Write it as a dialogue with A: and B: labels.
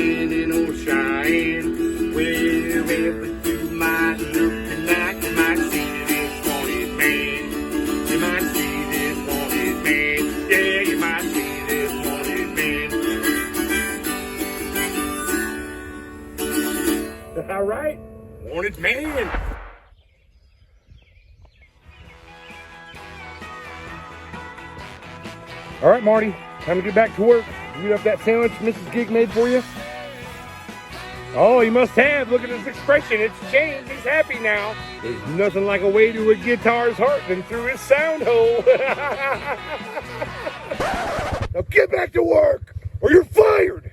A: living in old Cheyenne. Wherever you might look tonight, you might see this wanted man. You might see this wanted man. Yeah, you might see this wanted man. All right, wanted man. All right, Marty, time to get back to work. You got that sandwich Mrs. Gig made for you? Oh, he must have. Look at his expression. It's changed. He's happy now. There's nothing like a way to a guitar's heart than through his sound hole. Now get back to work or you're fired.